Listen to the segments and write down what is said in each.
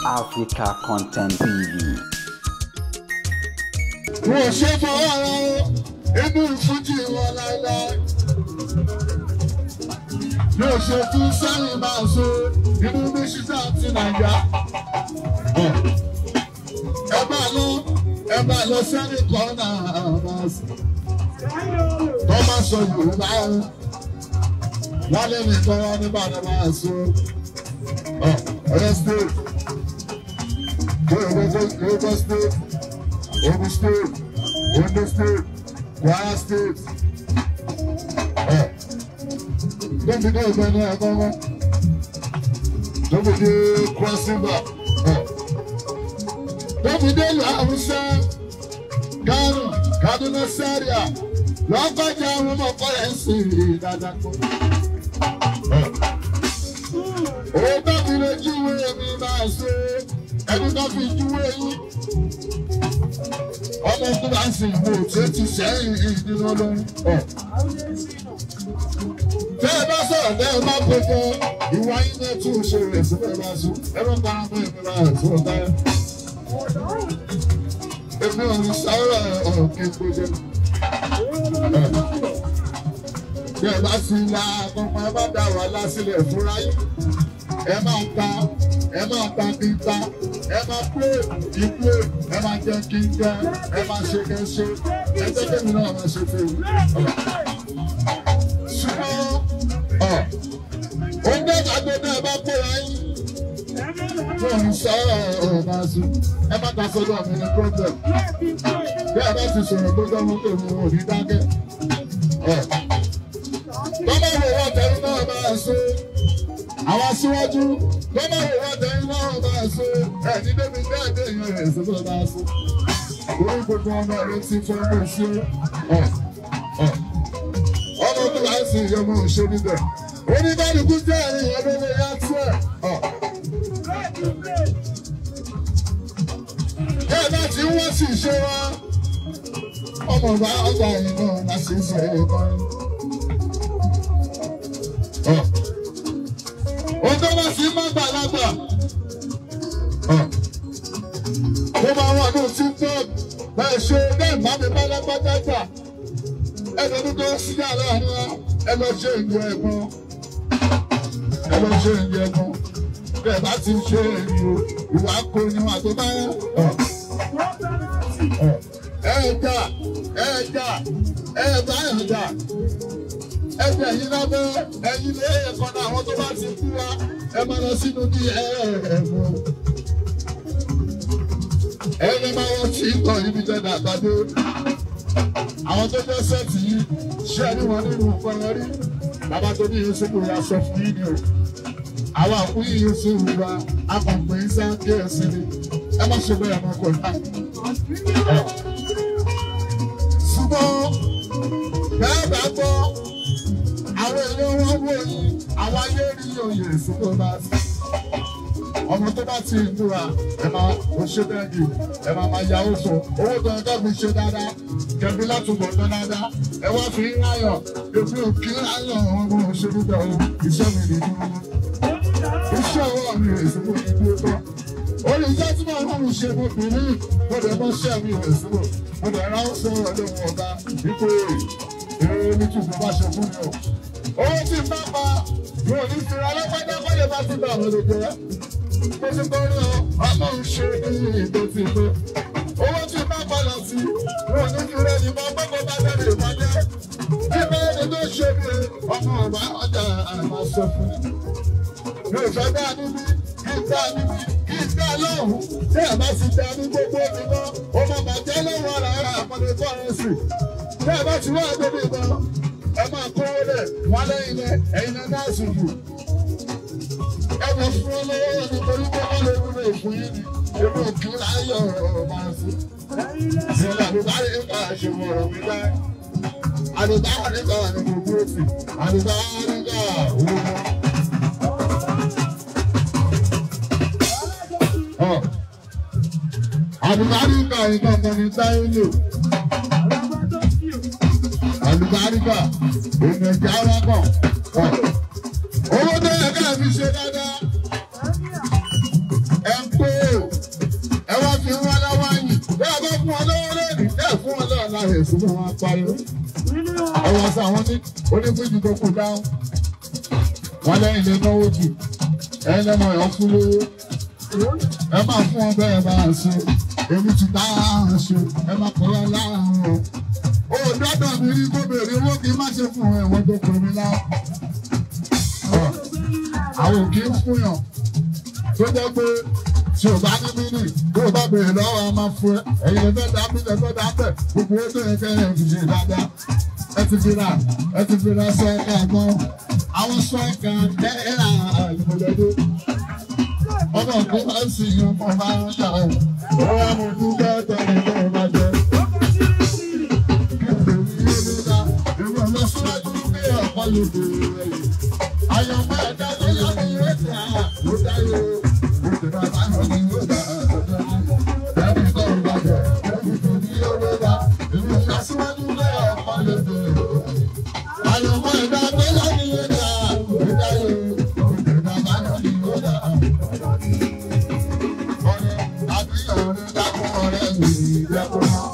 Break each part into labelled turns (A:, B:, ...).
A: Africa Content TV.
B: Wọ́n ṣe fọwọ́ ara inú ìfújì wọn láíláí. Yóò ṣe fún sẹ́yìn máa so inú Mísísà àti Nàìjà. Ẹ máa lọ sẹ́yìn kọ́nà máa sọ. Tó máa sọ Yorùbá wọ́n lé nìkan wọn nígbàdàn máa so. Ọ̀rẹ́ state, Lagos state, Ogun state, Ondo state, Kwara state. Don't be there, man. Don't be there, crossing back. Don't be there, Hausa, Kano, Kaduna, Zaria. Lọ́kọ̀jà àwọn ọmọ kọ́rẹ́ǹsì dáadáa kọ́. Owó tó fi lè júwe mi máa ṣe ẹni tó fi júwe yín. Ọmọ tó bá sì wò tí ó ti sẹ́yìn nínú ọlọ́run. Tẹ́ ẹ bá sọ̀rọ̀ tẹ́ ẹ bá pé fún ìwà yín náà tún ṣe rẹ̀ síbẹ̀ bá sùn. Ẹ bá para mọ́ ìpín bá rẹ̀ fún ọ̀tá. Èmi ò ní sáré ọ̀rọ̀ kí n kó jẹ́. Bí ẹ bá sì la àkọ́kọ́ ẹ bá dá wàhálà sílẹ̀ fúnra yín. Ẹ máa ta kí n ta. Ẹ máa pé ìpè, ẹ máa jẹ kí n jẹ, ẹ máa ṣe kí n ṣe. Ẹ jẹ́ kí mi náà máa ṣe fún mi. Ṣùgbọ́n oúnjẹ ìgbàgbé náà bá kóra yín. Tí ò ń sọ ọ̀rọ̀ sùn, ẹ má ta sọ́dọ̀ mi ní problem. Bí ẹ bá ti sọ̀rọ̀ tó jẹ́ mọ́tò mi ò ní dákẹ́. Tọ́lá ìwọ̀n tẹ̀lé náà máa ṣe. Àwọn aṣíwájú tọ́lá ìwọ̀n tẹ̀lé náà máa ṣe. Ẹ̀ní débi déédéé èèyàn rẹ̀ ṣe tó bá ṣe. Orí gbogbo ọmọ rẹ̀ ti fẹ́ mú sí. Ọmọ tó bá sì yẹ mọ́ ṣe níbẹ̀. Oníkálukú jẹ́ ẹ̀rín ọdún lè yá tí ẹ̀. Bẹ́ẹ̀ náà tí wọ́n sì ṣe wá. Ọmọ bá ọgbà yìí náà láti ṣe é kan. Ohun tó bá sì má gbàlagbà. Mo máa wà ní TikTok bẹ́ẹ̀ ṣe bẹ́ẹ̀ má mi bá lágbájá gbà. Ẹni ọdún tó sí àlọ́ àná ẹ lọ ṣe ìlú ẹ̀gbọ́n. Ẹ lọ ṣe ìlú ẹ̀gbọ́n. Bẹ́ẹ̀ bá ti ṣe ìlú ìwà kò ní wà tó bá yẹ. Ẹ̀ẹ́dà ẹgbẹ́ yìí lábẹ́ ẹ̀yìn lé ẹ̀kọ́ náà àwọn tó bá ti kú wa ẹ máa lọ sínú ní ẹ̀ẹ̀mọ́. Ẹ̀yìn máa wọ́n ti ń tọ̀ yìí bí jẹ́ dàgbàdo. Àwọn tó jẹ́ sẹ́ẹ̀tì yìí ṣé ẹni wọn nínú nǹkan wọn rí. Bàbá tó ní yìí sínú ya sọ fún yìí ni o. Àwọn àkúyí yìí sí ìwà akọ̀pẹ̀ yìí sá kí ẹ̀ sí ni. Ẹ má ṣe bẹ́ẹ̀ mọ́ kọ̀ náà. Ṣùgbọ́n bẹ́ẹ̀ bá gbọ́. Àwọn èèyàn wọn wò yín, àwọn ayé rí oyè ìsìnkú bá sí. Ọmọ tó bá ti múra, ẹ máa kò ṣe bẹ́ẹ̀ jù, ẹ máa yáwó sọ. Owó tó ẹjọ́ mi ṣe dáadáa, kẹ̀mí látúbọ̀ tán dáadáa. Ẹ wá fi ń ráyọ̀, èmi ò kí ráyọ̀ ọmọ òṣèlú bẹ̀ o, iṣẹ́ mi ní dúró. Iṣẹ́ ọwọ́ mi rè síbò ní dúró tán. Orí iṣẹ́ tí mo máa ń ṣe mo bì ní, mo dẹ̀ mọ́ ṣẹ́ mi rè síbò. Mo dẹ̀ ráwọ́ sọ̀rọ̀ lóhun ọ̀gá, wípé èrè ní tùbọ̀ bá ṣe fún mi o. Owó tí n bá pa yóò ní fi alápádá kọ́lé bá ti bá àwọn olùkọ́. Mo ti kọ́ ní ọmọ ìṣe ní ìdọ̀tí pé owó tí n bá pa lọ sí yóò ní fi rẹ̀ nípa pẹ́pẹ́ bá tẹ̀lé ìpàdé. Bí bẹ́ẹ̀ ni tó ṣe bí ọmọ ọ̀bá ọjà àmà sọ fún mi. Mi ò fẹ́ dá níbí, kí n dá níbí, kí n dá lọ́hùn. Tí ẹ̀ bá ti dá ní gbogbo mi mọ́, ọmọ bàjẹ́ lọ́wọ́ ara àpọ̀lẹ̀ kọ́rẹ́nsì. Tí ẹ̀ bá ti wá débi ìbọn. Ẹ máa kówó lẹ̀ wọ́n lẹ́yìn lẹ ẹ̀yin náà náà sùn jù. Ẹ mọ̀ fún ọlọ́wọ́ nítorí pé wọ́n lè wúlò fún yín ni. Èmi ò kí láyọ̀ ọ̀rọ̀ máa sí. Ìṣẹ̀lẹ̀ àdùbárí nípa àṣewọ̀ ọ̀rọ̀ mi láì. Àdùbárí nípa ní gbogbo òsì. Àdùbárí nípa owó. Àdùbárí nípa ìkànnì ní táyé lò. Àlùbáríkà èèyàn ìjà ara kan. Owó tó yẹ ká fi ṣe dáadáa. Ẹ ń pé ìṣúná wọn pariwo. Ọwọ́ sọ àwọn onífújì tó kù dáhùn. Wọ́n lẹ́yìn lè náwó jù. Ẹ̀yin lẹ́mọ̀ ẹ̀ fún lówó. Ẹ máa fún ọ bẹ́ẹ̀ bá a ṣe. Èmi ti dá a ṣe. Ẹ máa kọ́ ẹ láàrún o. Ó dọ́dọ̀ mi rí kó bèrè owó kí n má ṣe fún ẹ̀wọ̀n tó pè mí láwọn. Àwọn òkè ń fún yàn. Tó jẹ́ pé tí o bá ní mínì tó o bá bèrè lọ́wọ́ a máa fún ẹ. Ẹ̀yin lè fẹ́ dá mí lè fẹ́ dá bẹ̀. Gbogbo owó tó yẹ kẹ́yìn ẹ̀ fi ṣe dáadáa. Ẹ ti fi ra sọ́ọ̀kà gan. Àwọn sọ́ọ̀kà kẹ́ẹ̀rà ìmọ̀lẹ́dẹ́. Ọmọ kó bá sì yan kó bá ń ṣà ẹ̀. Ó wá mo tún bẹ́ẹ̀ tẹ̀lé tó o bá jẹ. Ìwọ̀n lọ síwájú pé ọ̀pọ̀ ló bèrè rẹ̀ yìí. Àyànmọ́ ẹ̀dá tó yá ni ó dà ó dáyé. Ìjọba bá yọ ni ó dà ọjọ́ ní. Ẹni kọ́ ń bàjẹ́, ẹni tó ní owó dá. Ìwọ̀n lọ síwájú pé ọ̀pọ̀ ló bèrè rẹ̀ yìí. Àyànmọ́ ẹ̀dá tó yá ni ó dà ó dáyé. Ìjọba bá yọ ni ó dà ọjọ́ ní. Ọ̀rẹ́ àbí ọ̀rẹ́ dákun ọ̀rẹ́ mi dẹ́kun náà.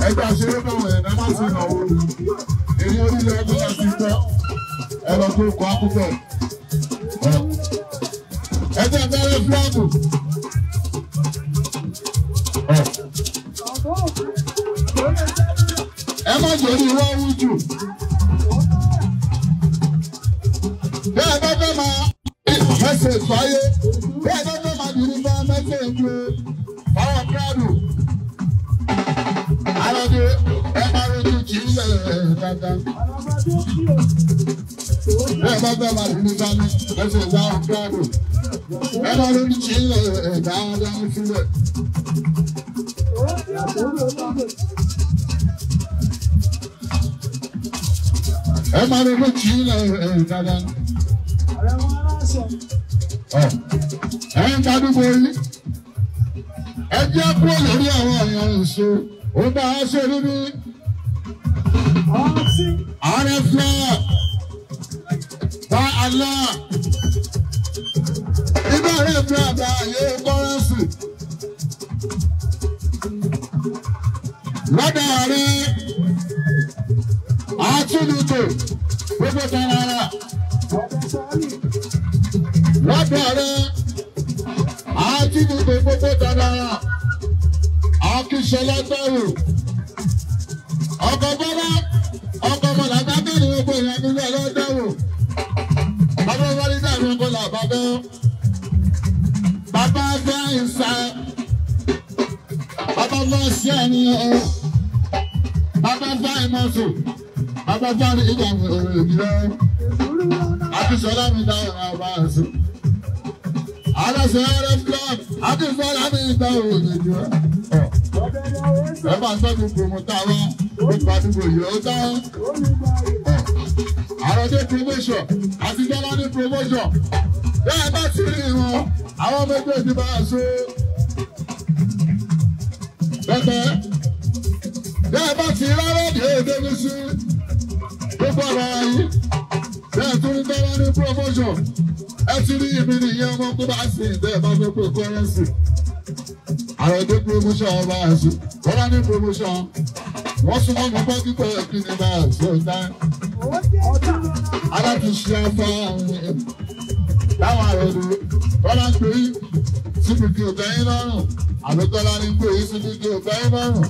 B: Ẹgbẹ́ àṣírí báwọn ẹ̀dá máa ń sin àwọn èyí orílẹ̀ ẹgbẹ́ láti tọ́ ẹ̀rọ tó kọ́ ápùpẹ̀. Ẹgbẹ́ bẹ̀rẹ̀ fúlọ́ọ̀bù. Ẹ má jẹ́ ní wọ́n wú jù. Bẹ́ẹ̀ bá fẹ́ máa mẹ́sẹ̀ fáyé. Bẹ́ẹ̀ bá fẹ́ máa dìrí bá mẹ́sẹ̀ ju fáwọn kíláàdù. Alọ́dé ẹ máa rojú kì í lẹ̀ dáadáa. Bẹ́ẹ̀ bá fẹ́ máa dìrí bá mẹ́sẹ̀ fáwọn kíláàdù. Ẹ máa rojú kì í lẹ̀ dáadáa sílẹ̀. Ẹ máa rojú kì í lẹ̀ dáadáa. Ẹ ń kádùúgbò yìí. Ẹ jẹ́ kúrò lórí àwọn èèyàn èso. Ó bá a ṣe rí ní. Ààrẹ fúlọ̀ bá àlá. Ibà rẹ̀ fúlọ̀ bá àyè kọ́rẹ́sì. Lọ́dọ̀ rẹ̀ àtúndùtò gbogbo tẹ̀lára. Lọ́dọ̀ rẹ̀ àtúndùtò gbogbo tẹ̀lára. Akíṣọlá gbẹ̀rù. Ọkọ̀ bọ́lá ọkọ̀ bọ́lá gbàgbé ní gbogbo ìyá nílẹ̀ lọ́dọ̀wò. Bàbá wọlé dàbí ọkọ̀ làbàbẹ́. Bàbá fẹ́ ìsà. Bàbá bá sí àníyàn o. Bàbá bá ìmọ̀tò. Bàbá bá ní ìgbà òròyìn rẹ̀. Akíṣọlá mi dá ọ̀rọ̀ àbá ẹ̀sùn. Aláṣẹ RF Club. Akíṣọlá mi dá òròyìn rẹ̀. Ẹ bá ń tọ́jú promoter wa. Nípa àdúgbò yìí ó dá. Àròdé promotion àti Dọ́lá ní promotion. Bẹ́ẹ̀ bá ti rí wọn, àwọn méjèèjì bá a so. Bẹ́ẹ̀ bá ti rárá ní èdè ní sí. Gbogbo ọ̀rọ̀ ayé. Bẹ́ẹ̀ tún ní Dọ́lá ní promotion. Ẹ ti rí ìbí nìyẹn ọmọ tó bá sì ń bẹ́ẹ̀ bá fẹ́ pé kọ́rẹ́nsì. Àròdé promotion ọba ẹ̀sùn. Dọ́lá ní promotion. Wọ́n súnmọ́ mi bọ́ kíkọ́ kí ni bá a so dá. Aláàtúnṣe afọ láwọn àròdò Bọ́lá ń pè é síbi kí ọ̀gá yín lọ́rùn àlọ́tọ́lá ní pè é síbi kí ọ̀gá yín lọ́rùn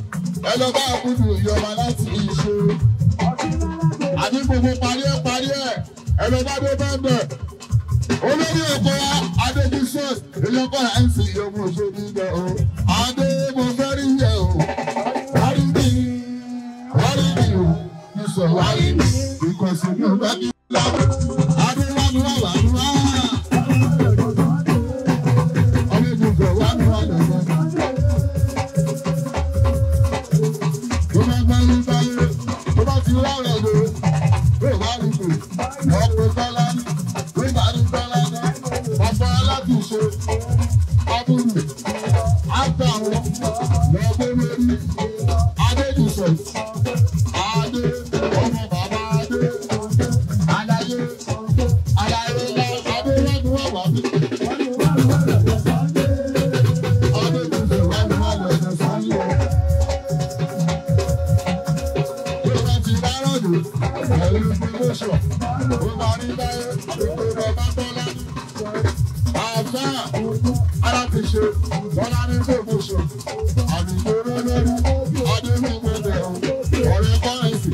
B: ẹ lọ bá àkúdù ìyọba láti ìṣe àní gbogbo parí ẹ̀ ẹ lọ bá dé bẹ́ẹ̀ olórí ọkọ̀ adébísọ́s ìyọkọ̀ ẹ̀ ń sìn ìyọmọ òṣèlú ibẹ̀ o adé mo fẹ́ rí yẹ o wárí bí o ní sọ wárí bí ìkọ̀sí mi ò bá kí lọ́wọ́ adé wá ní wà wá ní wá. Ọ̀rẹ́ kọ́rẹ́nsì.